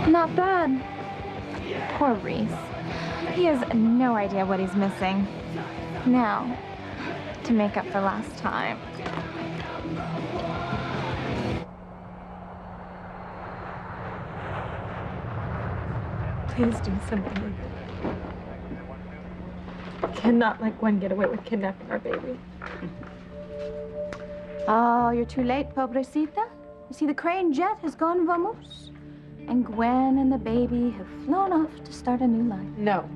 Not bad. Poor Reese. He has no idea what he's missing. Now, to make up for last time. Please do something. I cannot let Gwen get away with kidnapping our baby. Oh, you're too late, pobrecita. You see, the Crane jet has gone vamos. And Gwen and the baby have flown off to start a new life. No.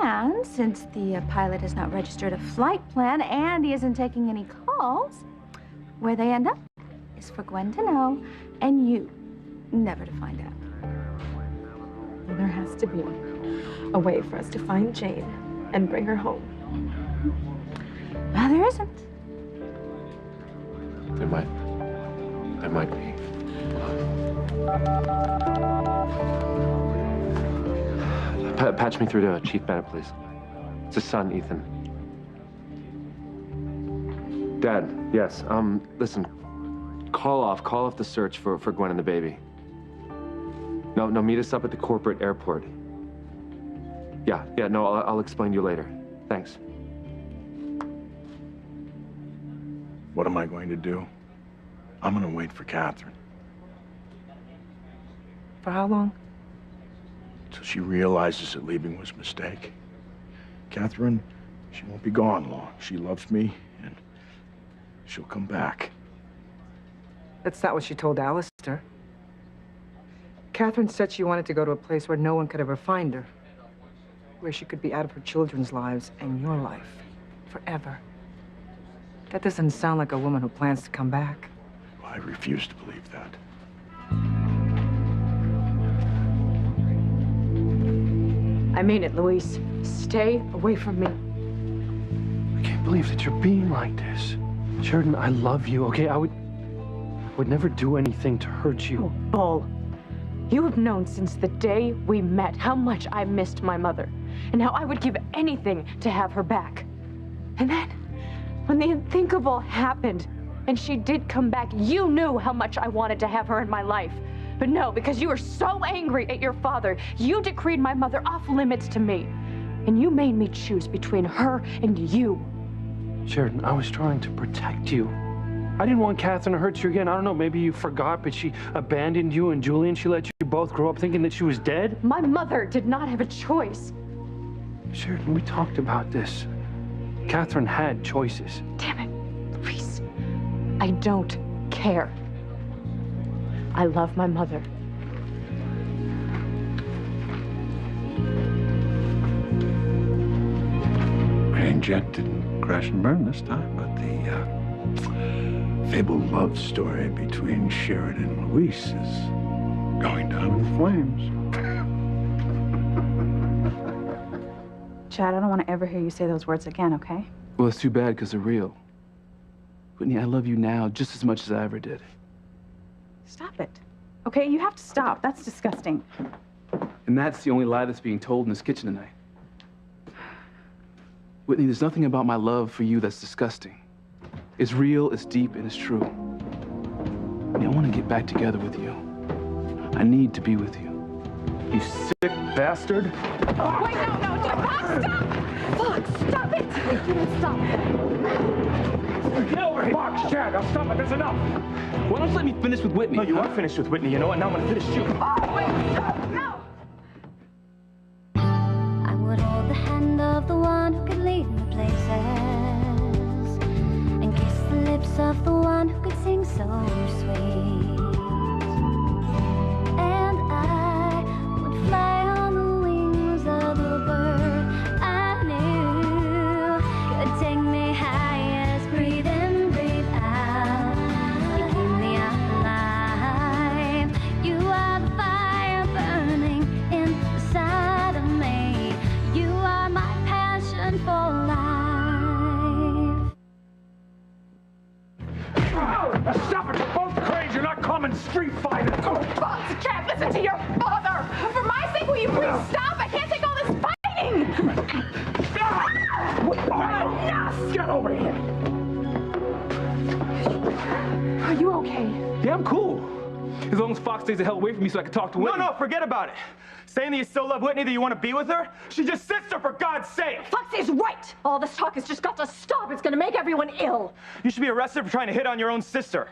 And since the pilot has not registered a flight plan and he isn't taking any calls, where they end up is for Gwen to know and you never to find out. Well, there has to be a way for us to find Jane and bring her home. Well, there isn't. There might be. Patch me through to Chief Bennett, please. It's his son, Ethan. Dad, yes. Listen. Call off the search for Gwen and the baby. No, meet us up at the corporate airport. Yeah, no, I'll explain to you later. Thanks. What am I going to do? I'm going to wait for Catherine. For how long? Till she realizes that leaving was a mistake. Catherine, she won't be gone long. She loves me, and she'll come back. That's not what she told Alistair. Catherine said she wanted to go to a place where no one could ever find her. Where she could be out of her children's lives and your life. Forever. That doesn't sound like a woman who plans to come back. Well, I refuse to believe that. I mean it, Luis. Stay away from me. I can't believe that you're being like this. Sheridan, I love you, okay? I would never do anything to hurt you. Oh, Bull. You have known since the day we met how much I missed my mother and how I would give anything to have her back. And then, when the unthinkable happened and she did come back, you knew how much I wanted to have her in my life. But no, because you were so angry at your father, you decreed my mother off limits to me. And you made me choose between her and you. Sheridan, I was trying to protect you. I didn't want Catherine to hurt you again. I don't know, maybe you forgot, but she abandoned you and Julian. She let you both grow up thinking that she was dead. My mother did not have a choice. Sheridan, we talked about this. Catherine had choices. Damn it, Reese. I don't care. I love my mother. Crane jet didn't crash and burn this time, but the fabled love story between Sheridan and Luis is going down in flames. Chad, I don't want to ever hear you say those words again, okay? Well, it's too bad because they're real. Whitney, I love you now just as much as I ever did. Stop it. Okay, you have to stop. That's disgusting. And that's the only lie that's being told in this kitchen tonight. Whitney, there's nothing about my love for you that's disgusting. It's real, it's deep, and it's true. Whitney, I want to get back together with you. I need to be with you. You sick bastard. Oh, wait, no, stop! Fuck, stop it! Stop. Get over here! Fox, Chad, now stop it, there's enough! Why don't you let me finish with Whitney? No, you are finished with Whitney, you know, and now I'm gonna finish you. Oh, wait, no! I would hold the hand of the one who could lead me places and kiss the lips of the one who could sing so sweet. And I would fly on the wings of a bird I knew could take me highest. Breathe in, breathe out. You keep me alive. You are the fire burning inside of me. You are my passion for life. Stop it! You're both crazy! You're not common street fighters! Fox, Chad, listen to your father! For my sake, will you please stop? I can't take all this fighting! What? Enough! Get over here! Are you okay? Yeah, I'm cool. As long as Fox stays the hell away from me so I can talk to Whitney. No, forget about it. Saying that you still love Whitney, that you want to be with her? She's your sister, for God's sake! Foxy's right! All this talk has just got to stop. It's gonna make everyone ill. You should be arrested for trying to hit on your own sister.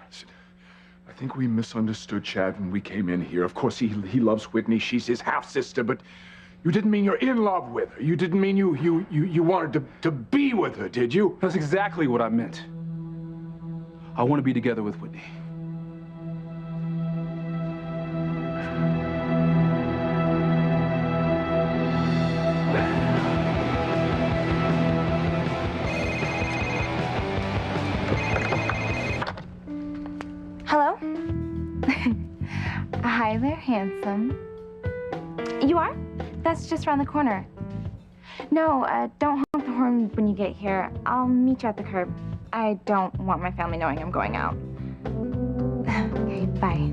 I think we misunderstood Chad when we came in here. Of course, he loves Whitney. She's his half-sister, but you didn't mean you're in love with her. You didn't mean you wanted to be with her, did you? That's exactly what I meant. I want to be together with Whitney. Hello? Hi there, handsome. You are? That's just around the corner. No, don't honk the horn when you get here. I'll meet you at the curb. I don't want my family knowing I'm going out. Okay, bye.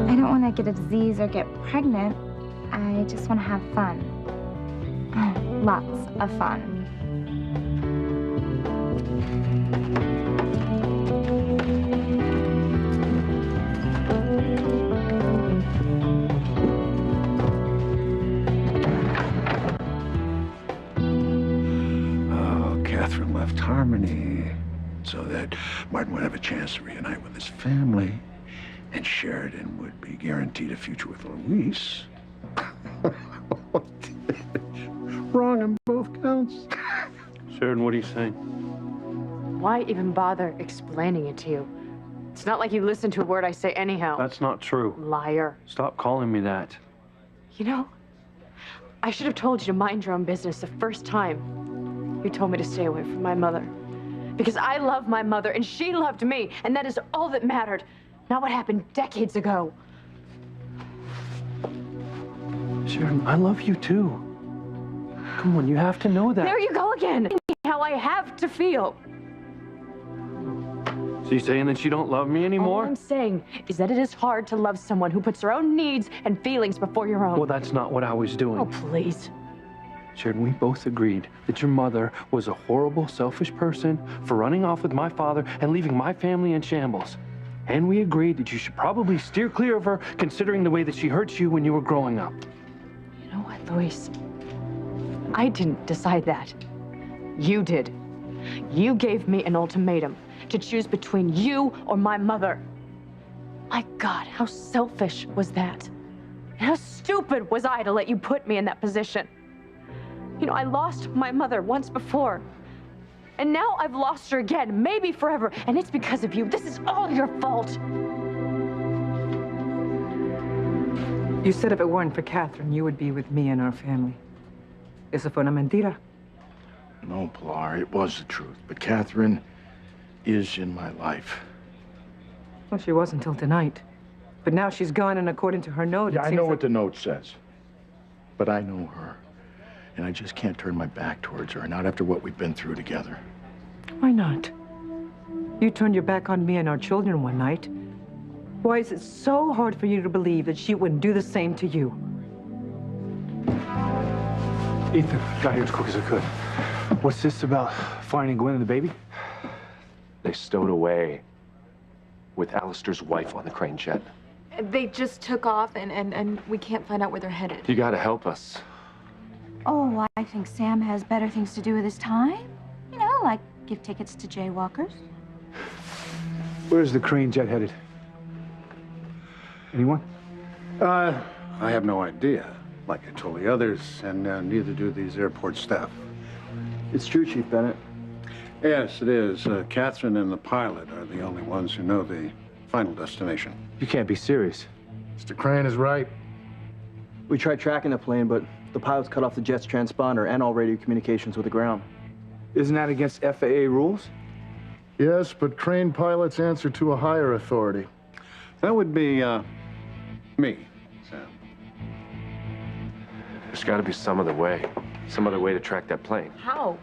I don't want to get a disease or get pregnant. I just want to have fun. Lots of fun. Catherine left Harmony so that Martin would have a chance to reunite with his family, and Sheridan would be guaranteed a future with Louise. Wrong on both counts. Sheridan, what are you saying? Why even bother explaining it to you? It's not like you listen to a word I say anyhow. That's not true. Liar. Stop calling me that. You know, I should have told you to mind your own business the first time you told me to stay away from my mother. Because I love my mother and she loved me, and that is all that mattered, not what happened decades ago. Sheridan, I love you too. Come on, you have to know that. There you go again. How I have to feel. So you saying that you don't love me anymore? All I'm saying is that it is hard to love someone who puts their own needs and feelings before your own. Well, that's not what I was doing. Oh, please. Sheridan, we both agreed that your mother was a horrible, selfish person for running off with my father and leaving my family in shambles. And we agreed that you should probably steer clear of her, considering the way that she hurt you when you were growing up. You know what, Luis? I didn't decide that. You did. You gave me an ultimatum to choose between you or my mother. My God, how selfish was that? And how stupid was I to let you put me in that position? You know, I lost my mother once before. And now I've lost her again, maybe forever. And it's because of you. This is all your fault. You said if it weren't for Catherine, you would be with me and our family. Eso fue una mentira. No, Pilar, it was the truth. But Catherine is in my life. Well, she was until tonight. But now she's gone, and according to her note, Yeah, I know what the note says. But I know her. And I just can't turn my back towards her, not after what we've been through together. Why not? You turned your back on me and our children one night. Why is it so hard for you to believe that she wouldn't do the same to you? Ethan, got here as quick as I could. What's this about finding Gwen and the baby? They stowed away with Alistair's wife on the Crane jet. They just took off, and we can't find out where they're headed. You gotta help us. Oh, I think Sam has better things to do with his time. You know, like give tickets to jaywalkers. Where's the Crane jet headed? Anyone? I have no idea, like I told the others, and neither do these airport staff. It's true, Chief Bennett. Yes, it is. Catherine and the pilot are the only ones who know the final destination. You can't be serious. Mr. Crane is right. We tried tracking the plane, but the pilots cut off the jet's transponder and all radio communications with the ground. Isn't that against FAA rules? Yes, but Crane pilots answer to a higher authority. That would be, me, Sam. There's gotta be some other way to track that plane. How?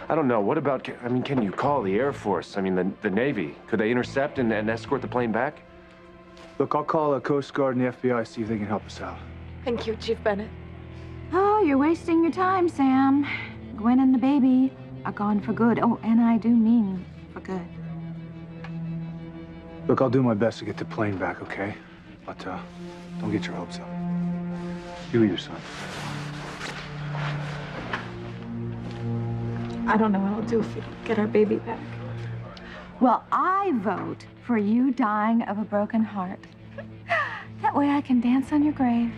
I don't know. What about, I mean, can you call the Air Force? I mean, the Navy. Could they intercept and escort the plane back? Look, I'll call the Coast Guard and the FBI, see if they can help us out. Thank you, Chief Bennett. Oh, you're wasting your time, Sam. Gwen and the baby are gone for good. Oh, and I do mean for good. Look, I'll do my best to get the plane back, okay? But, don't get your hopes up. You and your son. I don't know what I'll do if we don't get our baby back. Well, I vote for you dying of a broken heart. That way I can dance on your grave.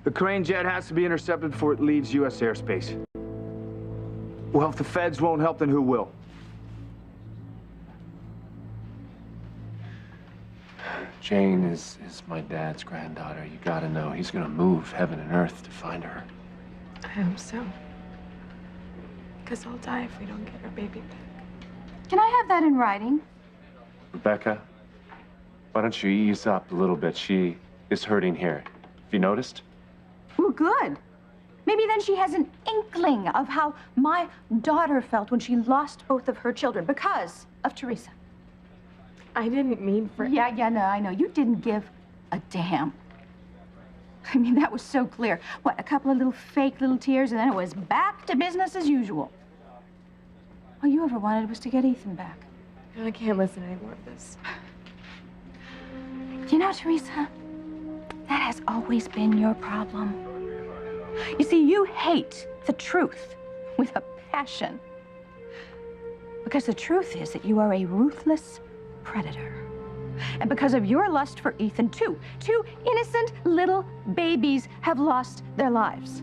The Crane jet has to be intercepted before it leaves U.S. airspace. Well, if the feds won't help, then who will? Jane is my dad's granddaughter. You gotta know, he's gonna move heaven and earth to find her. I hope so. Because I'll die if we don't get our baby back. Can I have that in writing? Rebecca, why don't you ease up a little bit? She is hurting here. Have you noticed? Well, good. Maybe then she has an inkling of how my daughter felt when she lost both of her children because of Teresa. I didn't mean for... Yeah, no, I know. You didn't give a damn. I mean, that was so clear. What, a couple of fake little tears, and then it was back to business as usual. All you ever wanted was to get Ethan back. I can't listen anymore of this. You know, Teresa, that has always been your problem. You see, you hate the truth with a passion. Because the truth is that you are a ruthless predator. And because of your lust for Ethan, two innocent little babies have lost their lives.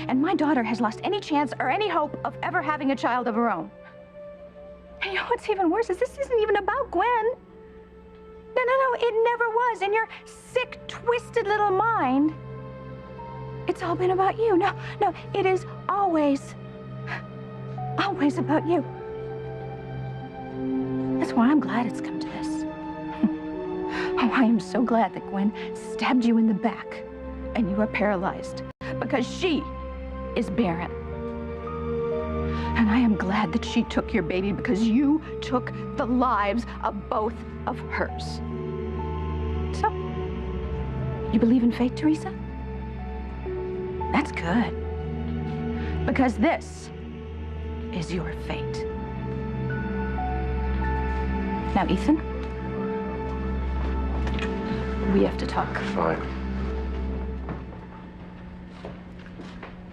And my daughter has lost any chance or any hope of ever having a child of her own. And you know what's even worse is this isn't even about Gwen. No, it never was. In your sick, twisted little mind, it's all been about you. No, it is always about you. That's why I'm glad it's come to this. Oh, I am so glad that Gwen stabbed you in the back and you are paralyzed because she is barren. And I am glad that she took your baby because you took the lives of both of hers. So, you believe in fate, Teresa? That's good. Because this is your fate. Now, Ethan, we have to talk. Fine.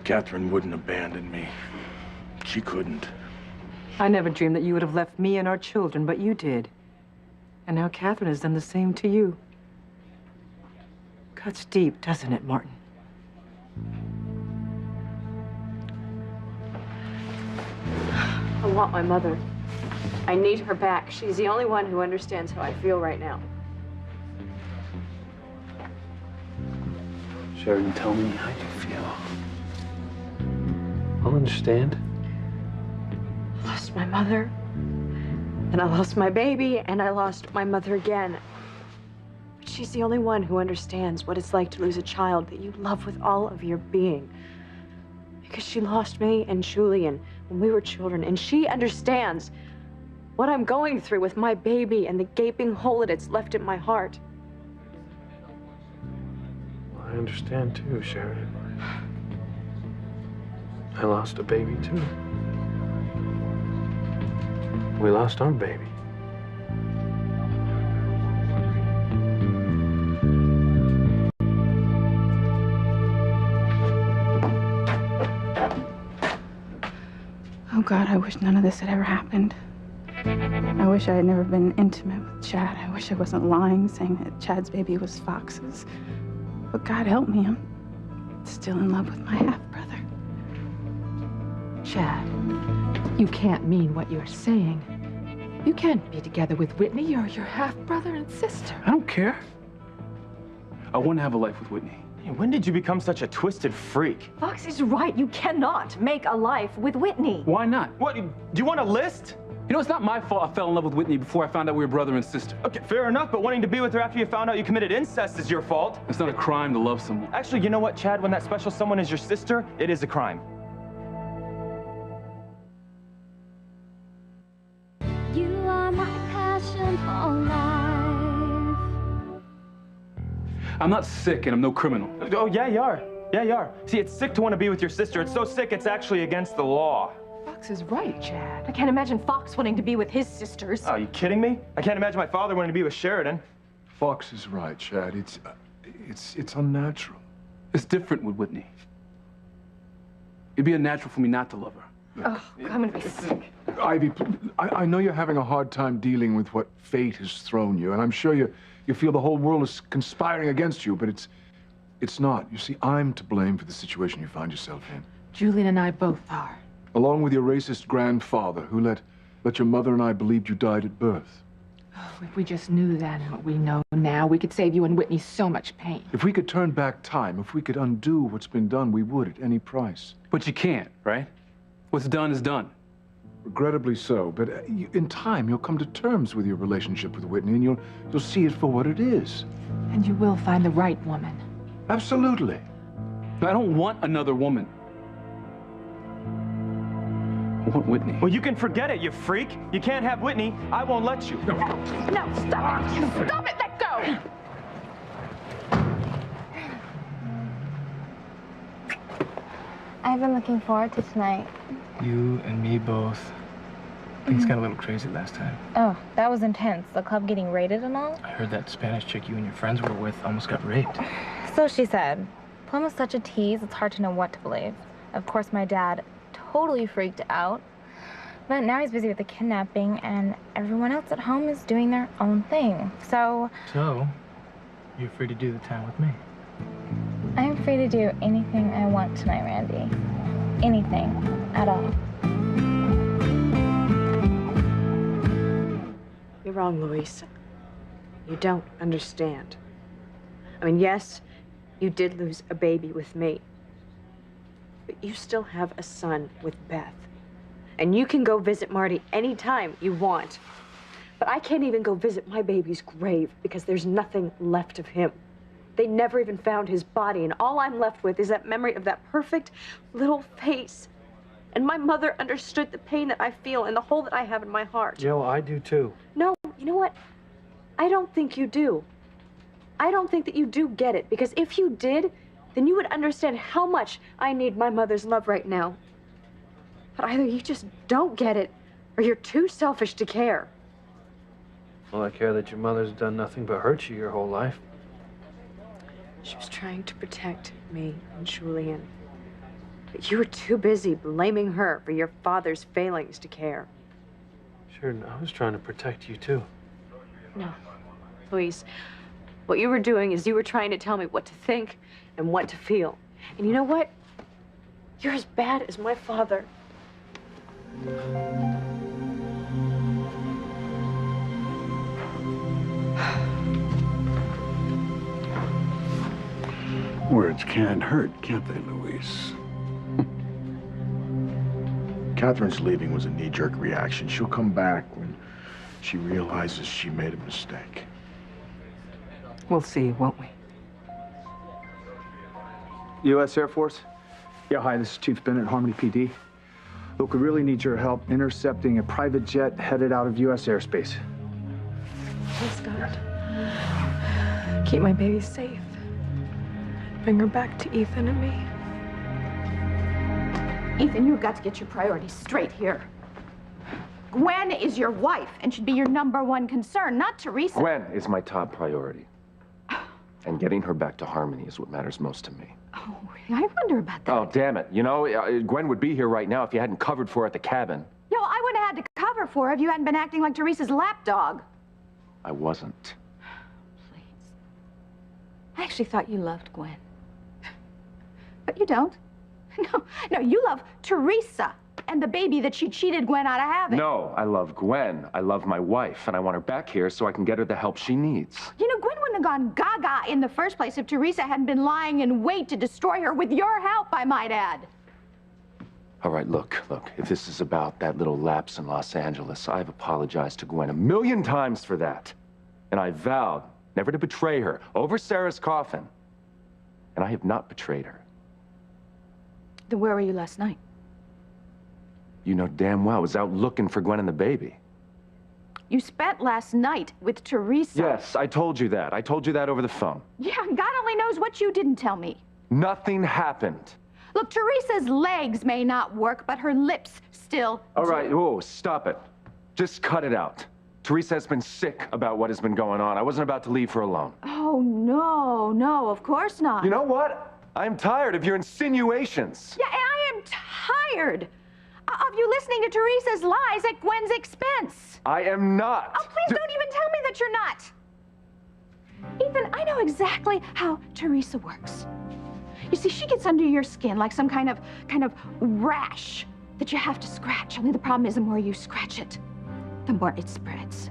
Catherine wouldn't abandon me. She couldn't. I never dreamed that you would have left me and our children, but you did. And now Catherine has done the same to you. Cuts deep, doesn't it, Martin? I want my mother. I need her back. She's the only one who understands how I feel right now. Sheridan, tell me how you feel. I'll understand. I lost my mother, and I lost my baby, and I lost my mother again. But she's the only one who understands what it's like to lose a child that you love with all of your being. Because she lost me and Julian when we were children, and she understands what I'm going through with my baby and the gaping hole that it's left in my heart. I understand too, Sheridan. I lost a baby too. We lost our baby. Oh, God, I wish none of this had ever happened. I wish I had never been intimate with Chad. I wish I wasn't lying, saying that Chad's baby was Fox's. But God help me, I'm still in love with my half-brother. Chad, you can't mean what you're saying. You can't be together with Whitney. You're your half-brother and sister. I don't care. I want to have a life with Whitney. Hey, when did you become such a twisted freak? Fox is right. You cannot make a life with Whitney. Why not? What, do you want a list? You know, it's not my fault I fell in love with Whitney before I found out we were brother and sister. Okay, fair enough, but wanting to be with her after you found out you committed incest is your fault. It's not a crime to love someone. Actually, you know what, Chad? When that special someone is your sister, it is a crime. You are my passion for life. I'm not sick and I'm no criminal. Oh, yeah, you are. Yeah, you are. See, it's sick to want to be with your sister. It's so sick, it's actually against the law. Fox is right, Chad. I can't imagine Fox wanting to be with his sisters. Oh, are you kidding me? I can't imagine my father wanting to be with Sheridan. Fox is right, Chad. It's unnatural. It's different with Whitney. It'd be unnatural for me not to love her. Oh, I'm gonna be sick. Ivy, I know you're having a hard time dealing with what fate has thrown you, and I'm sure you feel the whole world is conspiring against you, but it's not. You see, I'm to blame for the situation you find yourself in. Julian and I both are. Along with your racist grandfather, who let your mother and I believed you died at birth. Oh, if we just knew then what we know now, we could save you and Whitney so much pain. If we could turn back time, if we could undo what's been done, we would at any price. But you can't, right? What's done is done. Regrettably so, but in time you'll come to terms with your relationship with Whitney, and you'll see it for what it is. And you will find the right woman. Absolutely. I don't want another woman. I want Whitney. Well, you can forget it, you freak. You can't have Whitney. I won't let you. No, stop it! Stop it! Let go! I've been looking forward to tonight. You and me both. Things got a little crazy last time. Oh, that was intense. The club getting raided and all. I heard that Spanish chick you and your friends were with almost got raped. So she said. Plum was such a tease, it's hard to know what to believe. Of course, my dad totally freaked out. But now he's busy with the kidnapping, and everyone else at home is doing their own thing. So, you're free to do the time with me. I'm free to do anything I want tonight, Randy. Anything at all. You're wrong, Luis. You don't understand. I mean, yes, you did lose a baby with me. But you still have a son with Beth. And you can go visit Marty anytime you want. But I can't even go visit my baby's grave because there's nothing left of him. They never even found his body, and all I'm left with is that memory of that perfect little face. And my mother understood the pain that I feel and the hole that I have in my heart. Yo, I do too. No, you know what? I don't think you do. I don't think that you do get it, because if you did, then you would understand how much I need my mother's love right now. But either you just don't get it, or you're too selfish to care. Well, I care that your mother's done nothing but hurt you your whole life. She was trying to protect me and Julian. But you were too busy blaming her for your father's failings to care. Sure, I was trying to protect you too. No, Luis, what you were doing is you were trying to tell me what to think and what to feel. And you know what? You're as bad as my father. Words can hurt, can't they, Luis? Catherine's leaving was a knee-jerk reaction. She'll come back when she realizes she made a mistake. We'll see, won't we? U.S. Air Force? Yeah, hi, this is Chief Bennett, Harmony PD. Look, we really need your help intercepting a private jet headed out of U.S. airspace. Please, God. Keep my baby safe. Bring her back to Ethan and me. Ethan, you've got to get your priorities straight here. Gwen is your wife and should be your #1 concern, not Teresa. Gwen is my top priority. And getting her back to Harmony is what matters most to me. Oh, I wonder about that. Oh, damn it. You know, Gwen would be here right now if you hadn't covered for her at the cabin. Yo, I would have had to cover for her if you hadn't been acting like Teresa's lapdog. I wasn't. Please. I actually thought you loved Gwen. But you don't. No, you love Teresa and the baby that she cheated Gwen out of having. No, I love Gwen. I love my wife, and I want her back here so I can get her the help she needs. You know, Gwen wouldn't have gone gaga in the first place if Teresa hadn't been lying in wait to destroy her with your help, I might add. All right, look. If this is about that little lapse in Los Angeles, I've apologized to Gwen 1,000,000 times for that. And I vowed never to betray her over Sarah's coffin. And I have not betrayed her. Then where were you last night? You know damn well I was out looking for Gwen and the baby. You spent last night with Teresa. Yes, I told you that. I told you that over the phone. Yeah, God only knows what you didn't tell me. Nothing happened. Look, Teresa's legs may not work, but her lips still All do. right, whoa, stop it. Just cut it out. Teresa has been sick about what has been going on. I wasn't about to leave her alone. Oh, no, of course not. You know what? I'm tired of your insinuations. Yeah, and I am tired of you listening to Teresa's lies at Gwen's expense. I am not. Oh, please don't even tell me that you're not. Ethan, I know exactly how Teresa works. You see, she gets under your skin like some kind of rash that you have to scratch. Only the problem is the more you scratch it, the more it spreads.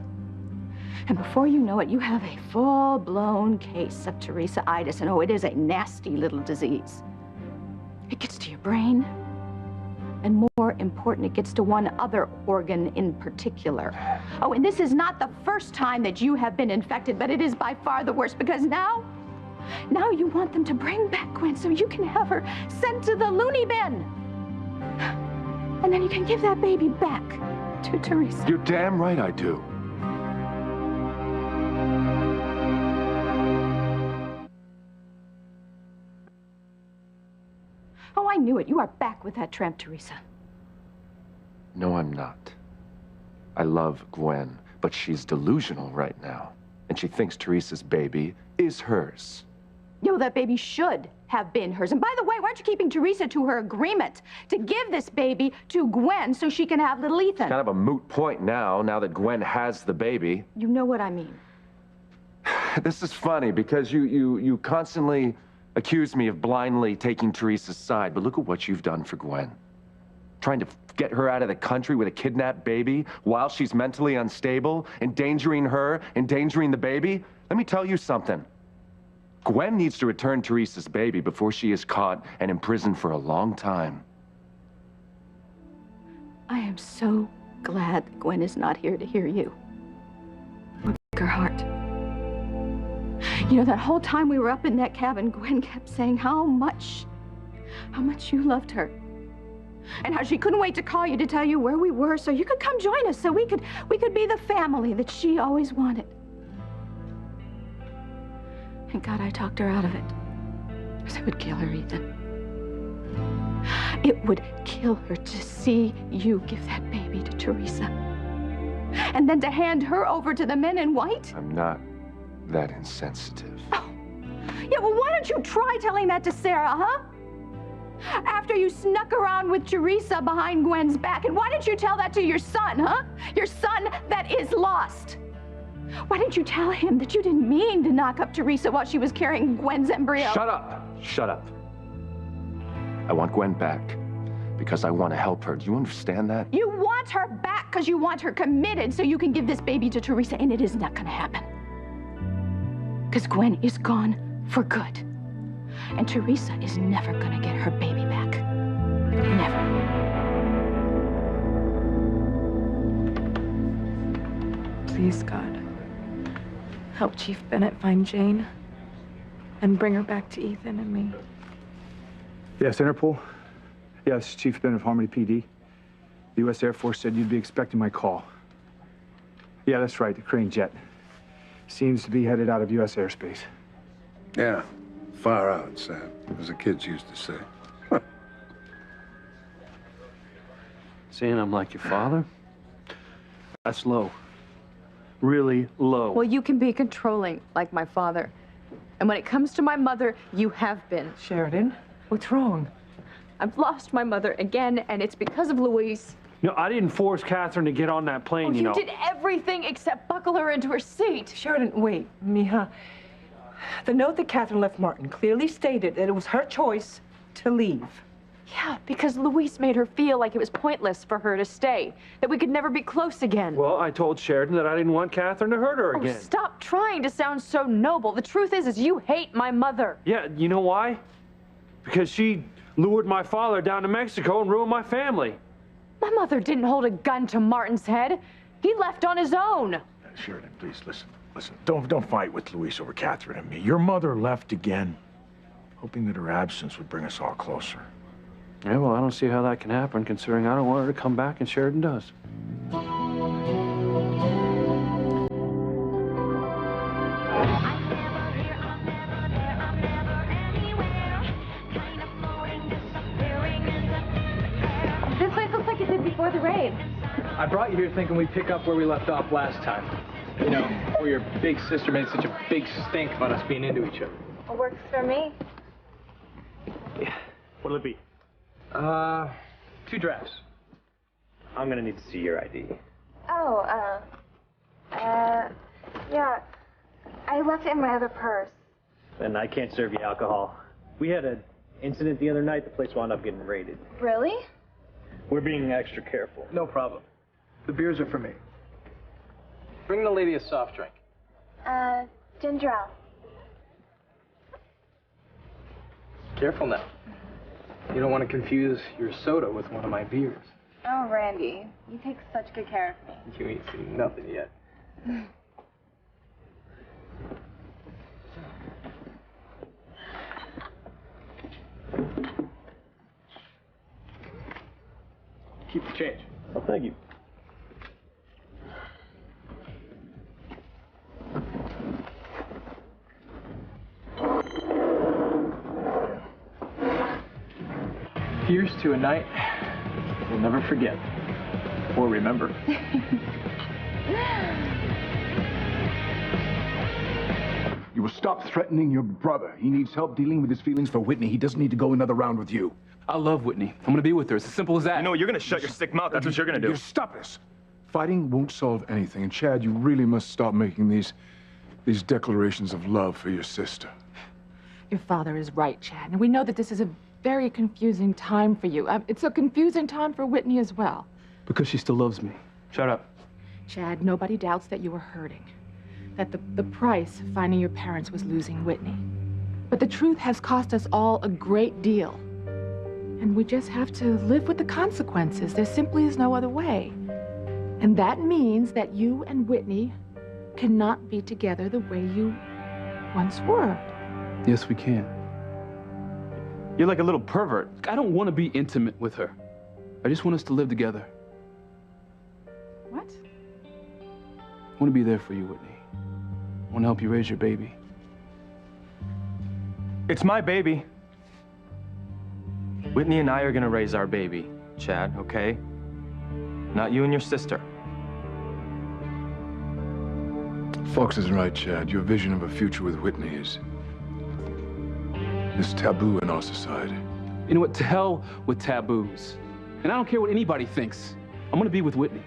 And before you know it, you have a full-blown case of Teresa-itis. And oh, it is a nasty little disease. It gets to your brain. And more important, it gets to one other organ in particular. Oh, and this is not the first time that you have been infected, but it is by far the worst, because now you want them to bring back Gwen so you can have her sent to the loony bin. And then you can give that baby back to Teresa. You're damn right I do. Oh, I knew it. You are back with that tramp, Teresa. No, I'm not. I love Gwen, but she's delusional right now. And she thinks Teresa's baby is hers. Yo, that baby should have been hers. And by the way, why aren't you keeping Teresa to her agreement to give this baby to Gwen so she can have little Ethan? Kind of a moot point now that Gwen has the baby. You know what I mean. This is funny because you constantly accuse me of blindly taking Teresa's side, but look at what you've done for Gwen. Trying to get her out of the country with a kidnapped baby while she's mentally unstable, endangering her, endangering the baby. Let me tell you something. Gwen needs to return Teresa's baby before she is caught and imprisoned for a long time. I am so glad that Gwen is not here to hear you. Break her heart. You know, that whole time we were up in that cabin, Gwen kept saying how much you loved her. And how she couldn't wait to call you to tell you where we were so you could come join us, so we could be the family that she always wanted. Thank God I talked her out of it. Because it would kill her, Ethan. It would kill her to see you give that baby to Teresa. And then to hand her over to the men in white. I'm not that insensitive. Oh. Yeah, well, why don't you try telling that to Sarah, huh? After you snuck around with Teresa behind Gwen's back. And why didn't you tell that to your son, huh? Your son that is lost. Why didn't you tell him that you didn't mean to knock up Teresa while she was carrying Gwen's embryo? Shut up! Shut up. I want Gwen back because I want to help her. Do you understand that? You want her back because you want her committed so you can give this baby to Teresa, and it is not going to happen. Because Gwen is gone for good. And Teresa is never going to get her baby back. Never. Please, God, help Chief Bennett find Jane and bring her back to Ethan and me. Yes, Interpol? Yes, Chief Bennett of Harmony PD. The U.S. Air Force said you'd be expecting my call. Yeah, that's right, the Crane jet. Seems to be headed out of U.S. airspace. Yeah, far out, Sam, as the kids used to say. Saying I'm like your father? That's low. Really low. Well, you can be controlling like my father. And when it comes to my mother, you have been. Sheridan, what's wrong? I've lost my mother again, and it's because of Louise. You know, I didn't force Catherine to get on that plane, you know. You did everything except buckle her into her seat. Sheridan, wait, Mija. The note that Catherine left Martin clearly stated that it was her choice to leave. Yeah, because Louise made her feel like it was pointless for her to stay, that we could never be close again. Well, I told Sheridan that I didn't want Catherine to hurt her again. Oh, stop trying to sound so noble. The truth is you hate my mother. Yeah, you know why? Because she lured my father down to Mexico and ruined my family. My mother didn't hold a gun to Martin's head. He left on his own. Sheridan, please listen. Listen, don't fight with Luis over Catherine and me. Your mother left again, hoping that her absence would bring us all closer. Yeah, well, I don't see how that can happen, considering I don't want her to come back and Sheridan does. This place looks like it did before the raid. I brought you here thinking we'd pick up where we left off last time. You know, where your big sister made such a big stink about us being into each other. It works for me. Yeah. What'll it be? 2 drafts. I'm gonna need to see your ID. Oh, yeah. I left it in my other purse. And I can't serve you alcohol. We had an incident the other night. The place wound up getting raided. Really? We're being extra careful. No problem. The beers are for me. Bring the lady a soft drink. Ginger ale. Careful now. You don't want to confuse your soda with one of my beers. Oh, Randy, you take such good care of me. You ain't seen nothing yet. Keep the change. Oh, thank you. Here's to a night we'll never forget or remember. You will stop threatening your brother. He needs help dealing with his feelings for Whitney. He doesn't need to go another round with you. I love Whitney. I'm gonna be with her. It's as simple as that. You know, you're gonna shut your sick mouth. That's what you're gonna do. You stop this. Fighting won't solve anything. And Chad, you really must stop making these declarations of love for your sister. Your father is right, Chad. And we know that this is a very confusing time for you. It's a confusing time for Whitney as well. Because she still loves me. Shut up. Chad, nobody doubts that you were hurting. That the price of finding your parents was losing Whitney. But the truth has cost us all a great deal. And we just have to live with the consequences. There simply is no other way. And that means that you and Whitney cannot be together the way you once were. Yes, we can. You're like a little pervert. I don't want to be intimate with her. I just want us to live together. What? I want to be there for you, Whitney. I want to help you raise your baby. It's my baby. Whitney and I are gonna raise our baby, Chad, okay? Not you and your sister. Fox is right, Chad. Your vision of a future with Whitney is taboo in our society. You know what? To hell with taboos. And I don't care what anybody thinks. I'm gonna be with Whitney.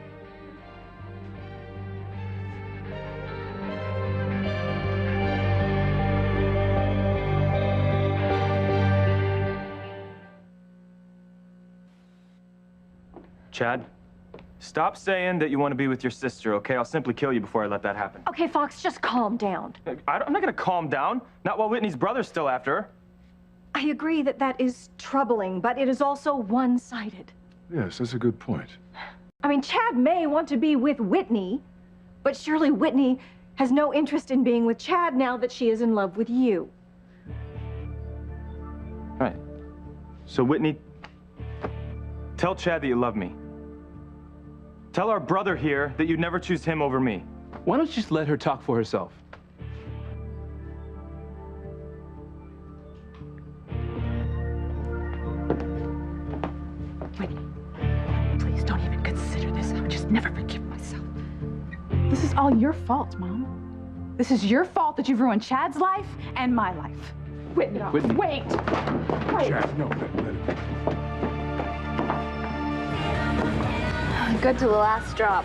Chad, stop saying that you want to be with your sister, okay? I'll simply kill you before I let that happen. Okay, Fox, just calm down. I'm not gonna calm down. Not while Whitney's brother's still after her. I agree that that is troubling, but it is also one-sided. Yes, that's a good point. I mean, Chad may want to be with Whitney, but surely Whitney has no interest in being with Chad now that she is in love with you. Right. So, Whitney, tell Chad that you love me. Tell our brother here that you'd never choose him over me. Why don't you just let her talk for herself? Whitney, please don't even consider this. I would just never forgive myself. This is all your fault, Mom. This is your fault that you've ruined Chad's life and my life. Whitney, Whitney. Wait. Chad, no, let it. Good to the last drop.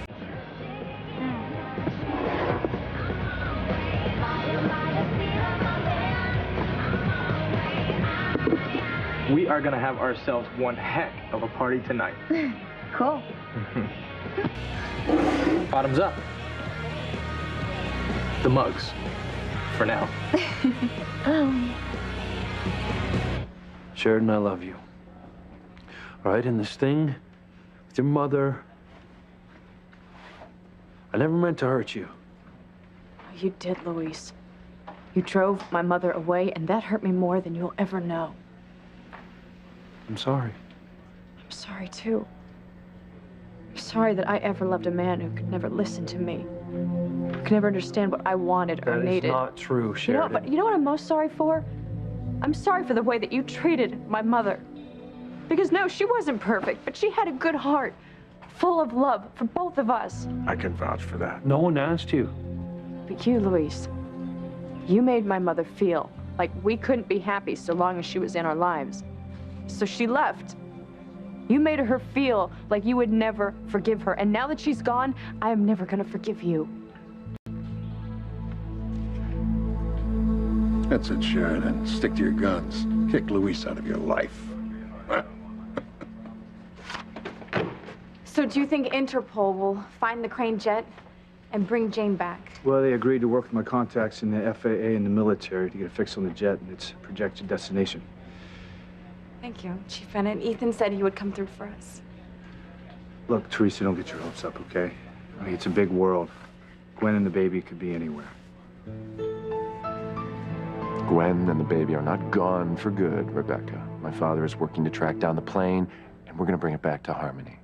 We are gonna have ourselves one heck of a party tonight. Cool. Bottoms up. The mugs. For now. Sheridan, I love you. right? And this thing with your mother, I never meant to hurt you. You did, Luis. You drove my mother away, and that hurt me more than you'll ever know. I'm sorry. I'm sorry, too. I'm sorry that I ever loved a man who could never listen to me, who could never understand what I wanted or needed. That is not true, Sheridan. You know what I'm most sorry for? I'm sorry for the way that you treated my mother. Because, no, she wasn't perfect, but she had a good heart, full of love for both of us. I can vouch for that. No one asked you. But you, Luis, you made my mother feel like we couldn't be happy so long as she was in our lives. So she left. You made her feel like you would never forgive her. And now that she's gone, I am never gonna forgive you. That's it, Sheridan. Stick to your guns. Kick Luis out of your life. So do you think Interpol will find the Crane jet and bring Jane back? Well, they agreed to work with my contacts in the FAA and the military to get a fix on the jet and its projected destination. Thank you, Chief Bennett. Ethan said he would come through for us. Look, Teresa, don't get your hopes up, okay? I mean, it's a big world. Gwen and the baby could be anywhere. Gwen and the baby are not gone for good, Rebecca. My father is working to track down the plane, and we're gonna bring it back to Harmony.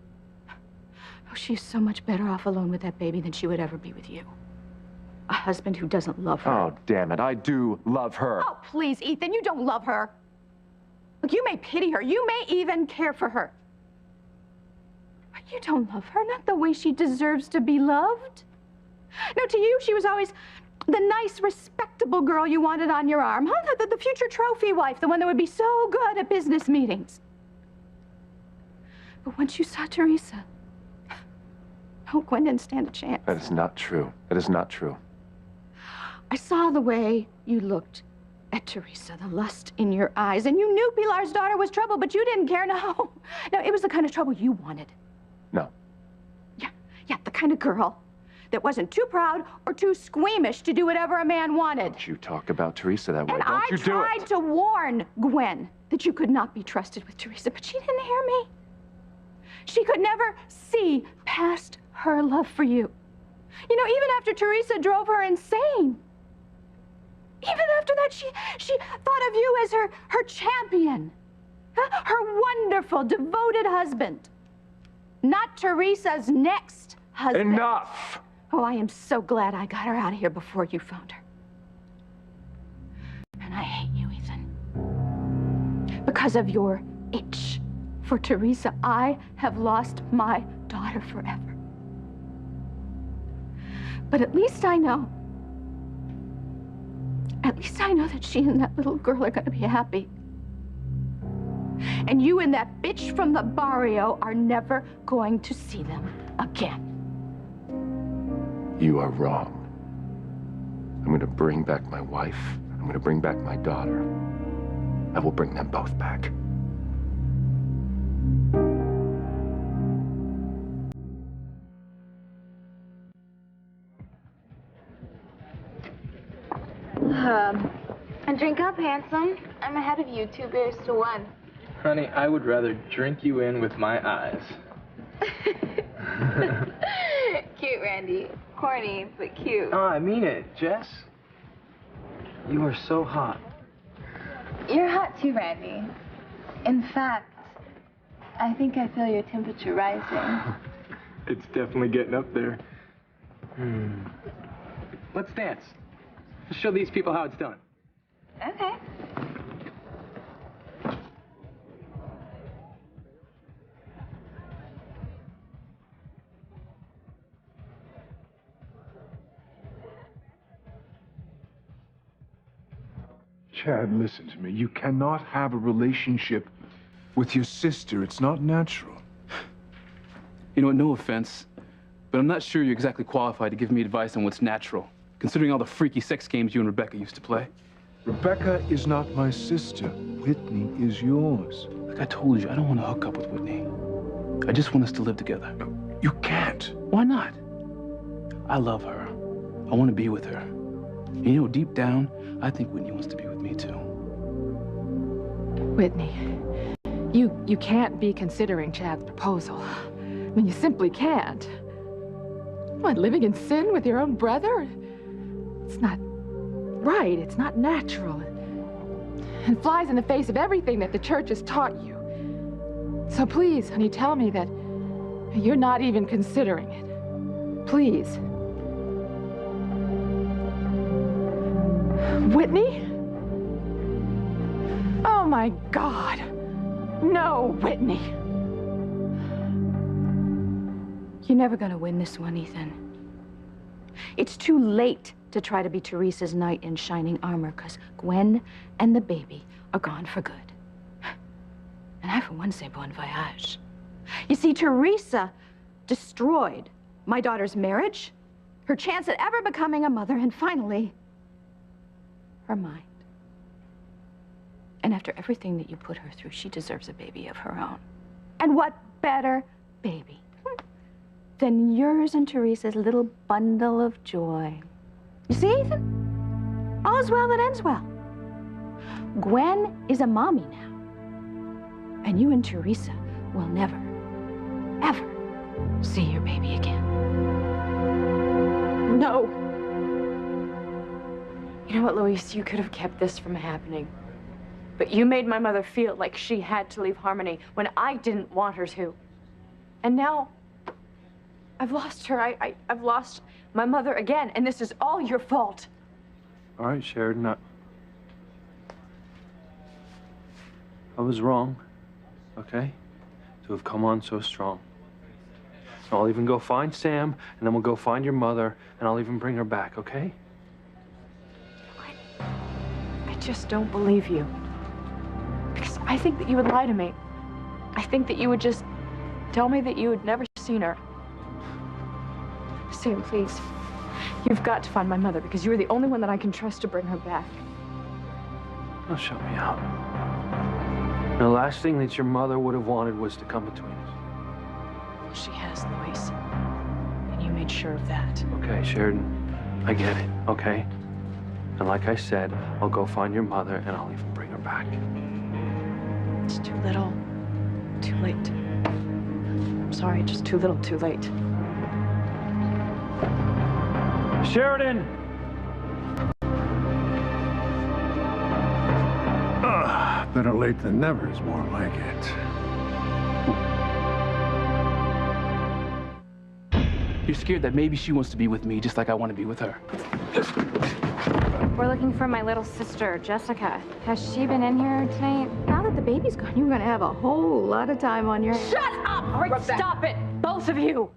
Oh, she's so much better off alone with that baby than she would ever be with you. A husband who doesn't love her. Oh, damn it, I do love her. Oh, please, Ethan, you don't love her. Look, you may pity her. You may even care for her. But you don't love her, not the way she deserves to be loved. No, to you, she was always the nice, respectable girl you wanted on your arm, huh? The future trophy wife, the one that would be so good at business meetings. But once you saw Teresa, oh, Gwen didn't stand a chance. That is not true. That is not true. I saw the way you looked at Teresa, the lust in your eyes, and you knew Pilar's daughter was trouble, but you didn't care. No, it was the kind of trouble you wanted. No. Yeah, the kind of girl that wasn't too proud or too squeamish to do whatever a man wanted. Don't you talk about Teresa that way. And Don't you do it. I tried to warn Gwen that you could not be trusted with Teresa, but she didn't hear me. She could never see past her love for you. You know, even after Teresa drove her insane, even after that, she thought of you as her champion, her wonderful, devoted husband, not Teresa's next husband. Enough! Oh, I am so glad I got her out of here before you found her. And I hate you, Ethan. Because of your itch for Teresa, I have lost my daughter forever. But at least I know that she and that little girl are going to be happy. And you and that bitch from the barrio are never going to see them again. You are wrong. I'm going to bring back my wife. I'm going to bring back my daughter. I will bring them both back. And drink up, handsome. I'm ahead of you, 2 beers to 1. Honey, I would rather drink you in with my eyes. Cute, Randy. Corny, but cute. Oh, I mean it, Jess. You are so hot. You're hot too, Randy. In fact, I think I feel your temperature rising. It's definitely getting up there. Let's dance. Let's show these people how it's done. Okay. Chad, listen to me. You cannot have a relationship with your sister. It's not natural. You know what, no offense, but I'm not sure you're exactly qualified to give me advice on what's natural, considering all the freaky sex games you and Rebecca used to play. Rebecca is not my sister. Whitney is yours. Like I told you, I don't want to hook up with Whitney. I just want us to live together. You can't. Why not? I love her. I want to be with her. And you know, deep down, I think Whitney wants to be with me too. Whitney, You can't be considering Chad's proposal. I mean, you simply can't. What, living in sin with your own brother? It's not right. It's not natural. And flies in the face of everything that the church has taught you. So please, honey, tell me that you're not even considering it. Please. Whitney? Oh my God. No, Whitney. You're never gonna win this one, Ethan. It's too late to try to be Teresa's knight in shining armor, because Gwen and the baby are gone for good. And I, for one, say bon voyage. You see, Teresa destroyed my daughter's marriage, her chance at ever becoming a mother, and finally, her mind. And after everything that you put her through, she deserves a baby of her own. And what better baby than yours and Teresa's little bundle of joy? You see, Ethan? All is well that ends well. Gwen is a mommy now. And you and Teresa will never, ever see your baby again. No. You know what, Louise? You could have kept this from happening. But you made my mother feel like she had to leave Harmony when I didn't want her to. And now, I've lost her. I've lost my mother again, and this is all your fault. All right, Sheridan, I was wrong, okay? To have come on so strong. So I'll even go find Sam, and then we'll go find your mother, and I'll even bring her back, okay? I just don't believe you. Because I think that you would lie to me. I think that you would just tell me that you had never seen her. Sam, please. You've got to find my mother, because you're the only one that I can trust to bring her back. Now shut me out. The last thing that your mother would have wanted was to come between us. Well, she has, Louise. And you made sure of that. Okay, Sheridan, I get it, okay? And like I said, I'll go find your mother, and I'll even bring her back. It's too little, too late. I'm sorry, just too little, too late. Sheridan! Better late than never is more like it. You're scared that maybe she wants to be with me just like I want to be with her. We're looking for my little sister, Jessica. Has she been in here tonight? Now that the baby's gone, you're gonna have a whole lot of time on your hands. Shut up! All right, stop it, both of you.